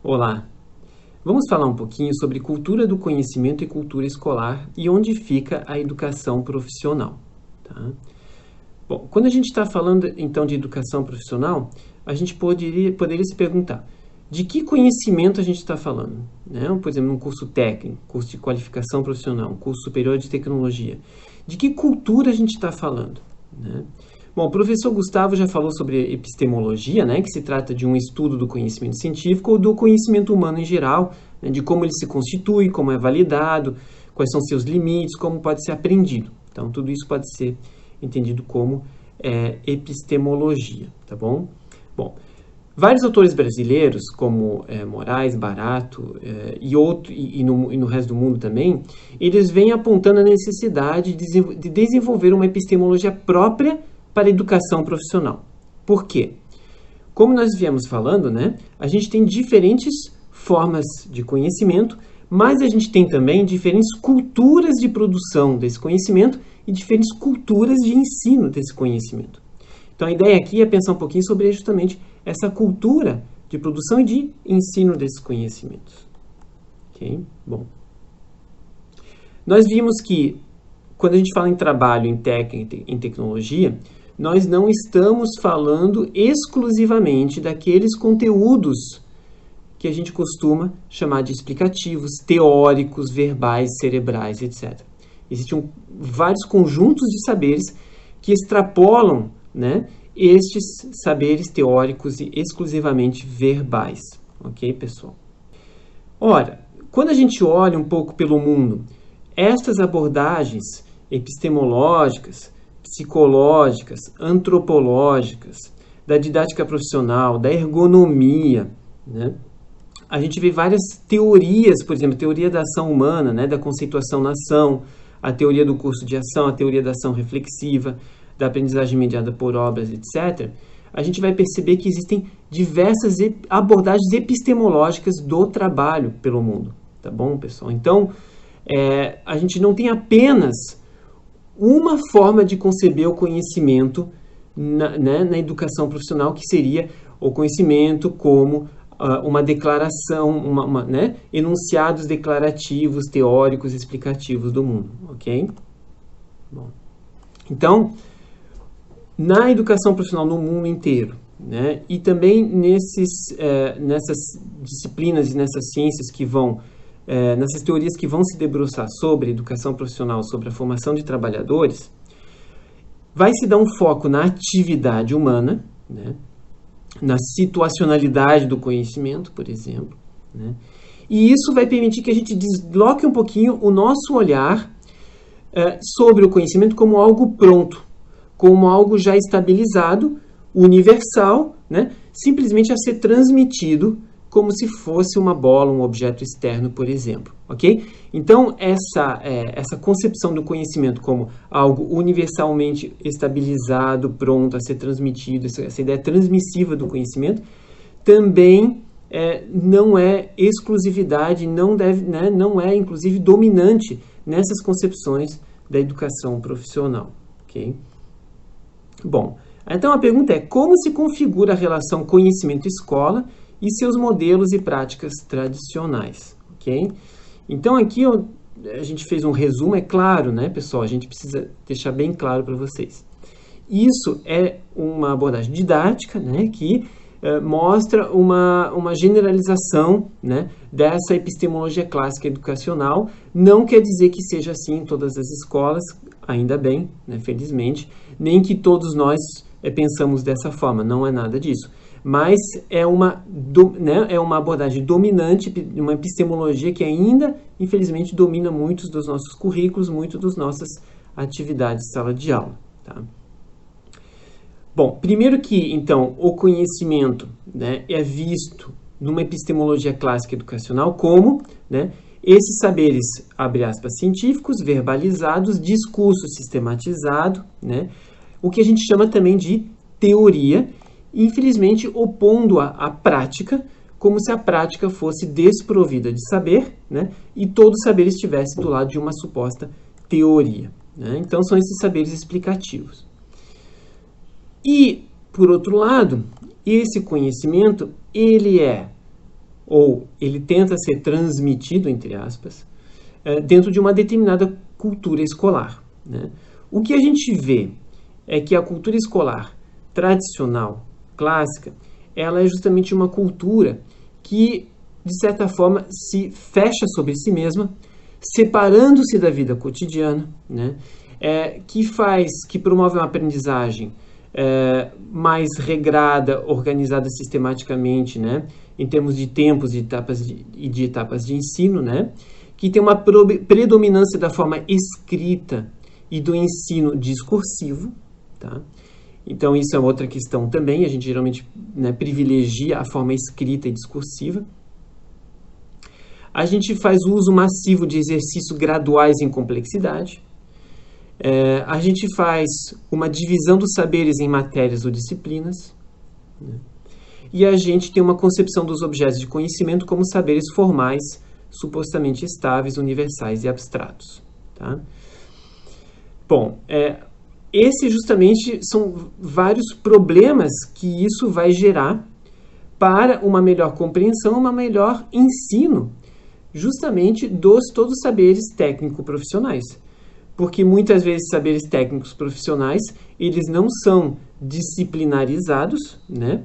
Olá! Vamos falar um pouquinho sobre cultura do conhecimento e cultura escolar e onde fica a educação profissional. Tá? Bom, quando a gente está falando então de educação profissional, a gente poderia se perguntar de que conhecimento a gente está falando? Né? Por exemplo, um curso técnico, curso de qualificação profissional, um curso superior de tecnologia. De que cultura a gente está falando? Né? Bom, o professor Gustavo já falou sobre epistemologia, né, que se trata de um estudo do conhecimento científico ou do conhecimento humano em geral, né, de como ele se constitui, como é validado, quais são seus limites, como pode ser aprendido. Então, tudo isso pode ser entendido como epistemologia, tá bom? Bom, vários autores brasileiros, como Moraes, Barato e no resto do mundo também, eles vêm apontando a necessidade de desenvolver uma epistemologia própria para a educação profissional. Por quê? Como nós viemos falando, né, a gente tem diferentes formas de conhecimento, mas a gente tem também diferentes culturas de produção desse conhecimento e diferentes culturas de ensino desse conhecimento. Então a ideia aqui é pensar um pouquinho sobre justamente essa cultura de produção e de ensino desses conhecimentos. Ok? Bom. Nós vimos que quando a gente fala em trabalho, em técnica, em tecnologia, nós não estamos falando exclusivamente daqueles conteúdos que a gente costuma chamar de explicativos, teóricos, verbais, cerebrais, etc. Existem vários conjuntos de saberes que extrapolam, né, estes saberes teóricos e exclusivamente verbais. Ok, pessoal? Ora, quando a gente olha um pouco pelo mundo, estas abordagens epistemológicas, psicológicas, antropológicas, da didática profissional, da ergonomia, né? A gente vê várias teorias, por exemplo, a teoria da ação humana, né? Da conceituação na ação, a teoria do curso de ação, a teoria da ação reflexiva, da aprendizagem mediada por obras, etc. A gente vai perceber que existem diversas abordagens epistemológicas do trabalho pelo mundo, tá bom, pessoal? Então, a gente não tem apenas uma forma de conceber o conhecimento na educação profissional, que seria o conhecimento como uma declaração, né, enunciados declarativos, teóricos, explicativos do mundo, ok? Bom, então, na educação profissional no mundo inteiro, né, e também nessas disciplinas e nessas ciências que vão nessas teorias que vão se debruçar sobre educação profissional, sobre a formação de trabalhadores, vai se dar um foco na atividade humana, né, na situacionalidade do conhecimento, por exemplo, né, e isso vai permitir que a gente desloque um pouquinho o nosso olhar sobre o conhecimento como algo pronto, como algo já estabilizado, universal, né, simplesmente a ser transmitido como se fosse uma bola, um objeto externo, por exemplo, ok? Então, essa concepção do conhecimento como algo universalmente estabilizado, pronto a ser transmitido, essa ideia transmissiva do conhecimento, também não é exclusividade, não é, inclusive, dominante nessas concepções da educação profissional, ok? Bom, então a pergunta é: como se configura a relação conhecimento-escola e seus modelos e práticas tradicionais, ok? Então aqui a gente fez um resumo, é claro, né, pessoal? A gente precisa deixar bem claro para vocês. Isso é uma abordagem didática, né, que mostra uma generalização, né, dessa epistemologia clássica educacional. Não quer dizer que seja assim em todas as escolas, ainda bem, né, felizmente, nem que todos nós pensamos dessa forma, não é nada disso. Mas é uma abordagem dominante, uma epistemologia que ainda, infelizmente, domina muitos dos nossos currículos, muitas das nossas atividades de sala de aula. Tá? Bom, primeiro que, então, o conhecimento, né, é visto numa epistemologia clássica educacional como, né, esses saberes, abre aspas, científicos, verbalizados, discurso sistematizado, né, o que a gente chama também de teoria, infelizmente opondo à prática, como se a prática fosse desprovida de saber, né, e todo saber estivesse do lado de uma suposta teoria. Né? Então, são esses saberes explicativos. E, por outro lado, esse conhecimento, ele é ou ele tenta ser transmitido, entre aspas, dentro de uma determinada cultura escolar, né? O que a gente vê é que a cultura escolar tradicional, clássica, ela é justamente uma cultura que, de certa forma, se fecha sobre si mesma, separando-se da vida cotidiana, né? Que promove uma aprendizagem mais regrada, organizada sistematicamente, né? Em termos de tempos e de etapas de ensino, né? Que tem uma predominância da forma escrita e do ensino discursivo, tá? Então, isso é outra questão também. A gente geralmente, né, privilegia a forma escrita e discursiva. A gente faz uso massivo de exercícios graduais em complexidade. A gente faz uma divisão dos saberes em matérias ou disciplinas, né? E a gente tem uma concepção dos objetos de conhecimento como saberes formais, supostamente estáveis, universais e abstratos, tá? Bom, esses justamente são vários problemas que isso vai gerar para uma melhor compreensão, um melhor ensino, justamente dos todos os saberes técnico-profissionais. Porque muitas vezes saberes técnicos profissionais, eles não são disciplinarizados, né?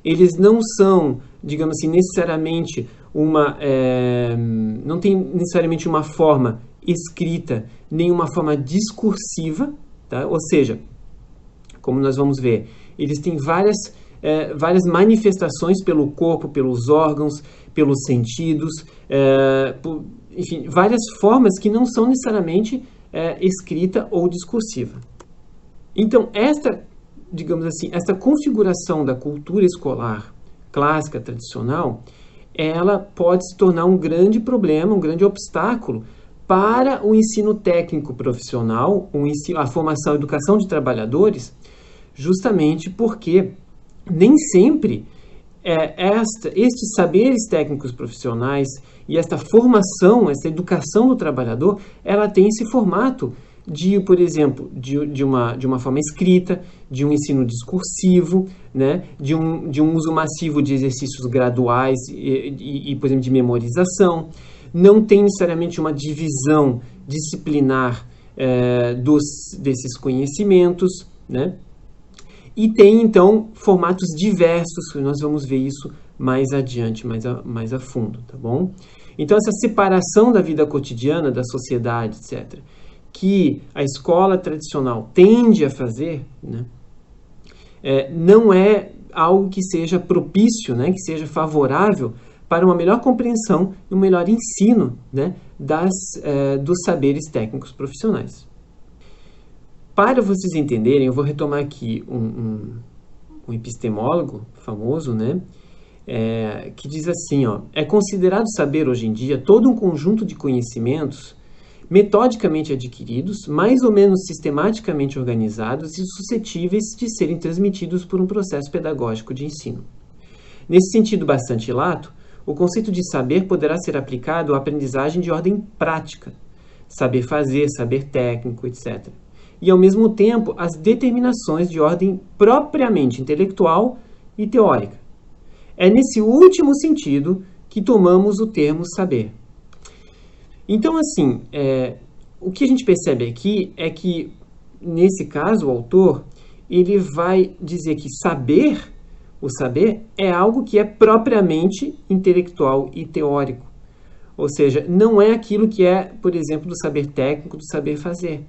Eles não são, digamos assim, necessariamente não tem necessariamente uma forma escrita, nem uma forma discursiva, tá? Ou seja, como nós vamos ver, eles têm várias manifestações pelo corpo, pelos órgãos, pelos sentidos, enfim, várias formas que não são necessariamente escrita ou discursiva. Então, digamos assim, esta configuração da cultura escolar clássica, tradicional, ela pode se tornar um grande problema, um grande obstáculo para o ensino técnico profissional, a formação e educação de trabalhadores, justamente porque nem sempre estes saberes técnicos profissionais e esta formação, essa educação do trabalhador, ela tem esse formato por exemplo, de uma forma escrita, de um ensino discursivo, né, de um uso massivo de exercícios graduais e, por exemplo, de memorização. Não tem necessariamente uma divisão disciplinar desses conhecimentos, né? E tem, então, formatos diversos, nós vamos ver isso mais adiante, mais a fundo, tá bom? Então, essa separação da vida cotidiana, da sociedade, etc., que a escola tradicional tende a fazer, né, não é algo que seja propício, né, que seja favorável para uma melhor compreensão e um melhor ensino, né, dos saberes técnicos profissionais. Para vocês entenderem, eu vou retomar aqui um epistemólogo famoso, né, que diz assim, ó, é considerado saber hoje em dia todo um conjunto de conhecimentos metodicamente adquiridos, mais ou menos sistematicamente organizados e suscetíveis de serem transmitidos por um processo pedagógico de ensino. Nesse sentido bastante lato, o conceito de saber poderá ser aplicado à aprendizagem de ordem prática, saber fazer, saber técnico, etc., e, ao mesmo tempo, as determinações de ordem propriamente intelectual e teórica. É nesse último sentido que tomamos o termo saber. Então, assim, o que a gente percebe aqui é que, nesse caso, o autor, ele vai dizer que o saber é algo que é propriamente intelectual e teórico. Ou seja, não é aquilo que é, por exemplo, do saber técnico, do saber fazer.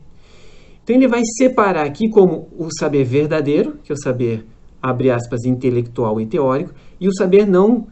Então, ele vai separar aqui como o saber verdadeiro, que é o saber, abre aspas, intelectual e teórico, e o saber não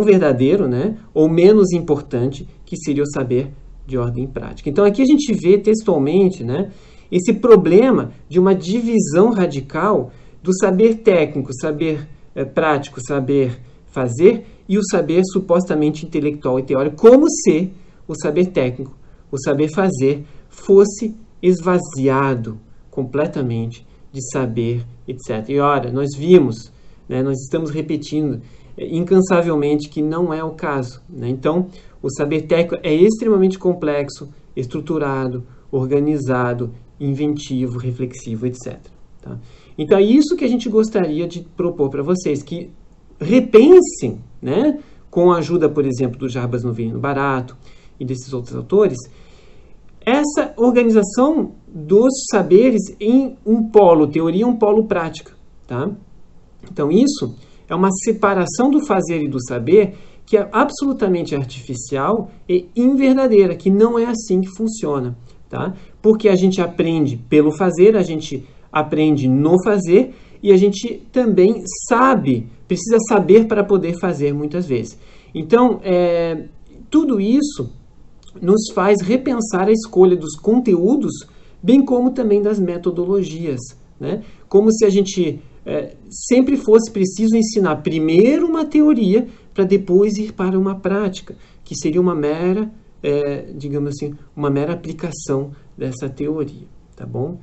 verdadeiro, né, ou menos importante, que seria o saber de ordem prática. Então, aqui a gente vê textualmente, né, esse problema de uma divisão radical do saber técnico, saber prático, saber fazer, e o saber supostamente intelectual e teórico, como se o saber técnico, o saber fazer, fosse esvaziado completamente de saber, etc. E ora, nós vimos, né, nós estamos repetindo incansavelmente que não é o caso, né? Então, o saber técnico é extremamente complexo, estruturado, organizado, inventivo, reflexivo, etc. Tá? Então, é isso que a gente gostaria de propor para vocês, que repensem, né, com a ajuda, por exemplo, do Jarbas no Veneno Barato e desses outros autores, essa organização dos saberes em um polo teoria e um polo prática, tá? Então, isso é uma separação do fazer e do saber que é absolutamente artificial e inverdadeira, que não é assim que funciona, tá? Porque a gente aprende pelo fazer, a gente aprende no fazer e a gente também precisa saber para poder fazer muitas vezes. Então, tudo isso nos faz repensar a escolha dos conteúdos, bem como também das metodologias, né? Como se a gente sempre fosse preciso ensinar primeiro uma teoria para depois ir para uma prática, que seria uma mera, digamos assim, uma mera aplicação dessa teoria, tá bom?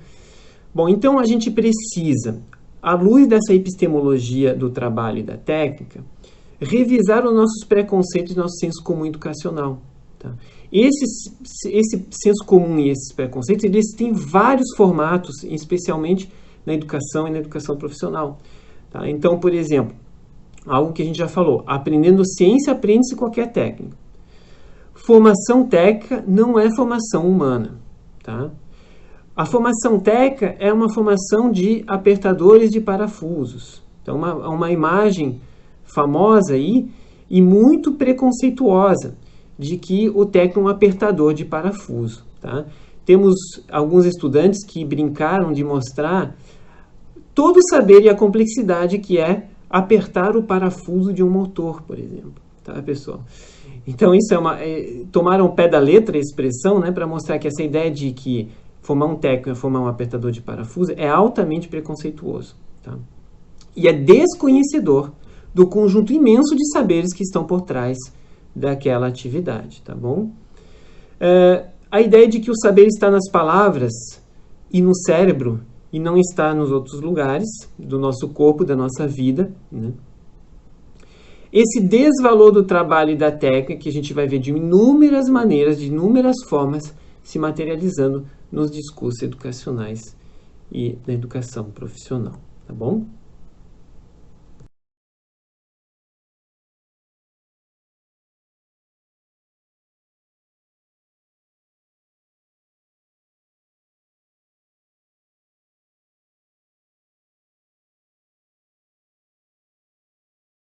Bom, então a gente precisa, à luz dessa epistemologia do trabalho e da técnica, revisar os nossos preconceitos e nosso senso comum educacional, tá? Esse senso comum e esses preconceitos, eles têm vários formatos, especialmente na educação e na educação profissional, tá? Então, por exemplo, algo que a gente já falou, aprendendo ciência, aprende-se qualquer técnica. Formação técnica não é formação humana, tá? A formação técnica é uma formação de apertadores de parafusos. Então, uma imagem famosa aí e muito preconceituosa de que o técnico é um apertador de parafuso, tá? Temos alguns estudantes que brincaram de mostrar todo o saber e a complexidade que é apertar o parafuso de um motor, por exemplo, tá, pessoal? Então, isso tomaram ao pé da letra a expressão, né, para mostrar que essa ideia de que formar um técnico é formar um apertador de parafuso é altamente preconceituoso, tá? E é desconhecedor do conjunto imenso de saberes que estão por trás daquela atividade, tá bom? A ideia de que o saber está nas palavras e no cérebro e não está nos outros lugares do nosso corpo, da nossa vida, né? Esse desvalor do trabalho e da técnica que a gente vai ver de inúmeras maneiras, de inúmeras formas, se materializando nos discursos educacionais e na educação profissional, tá bom?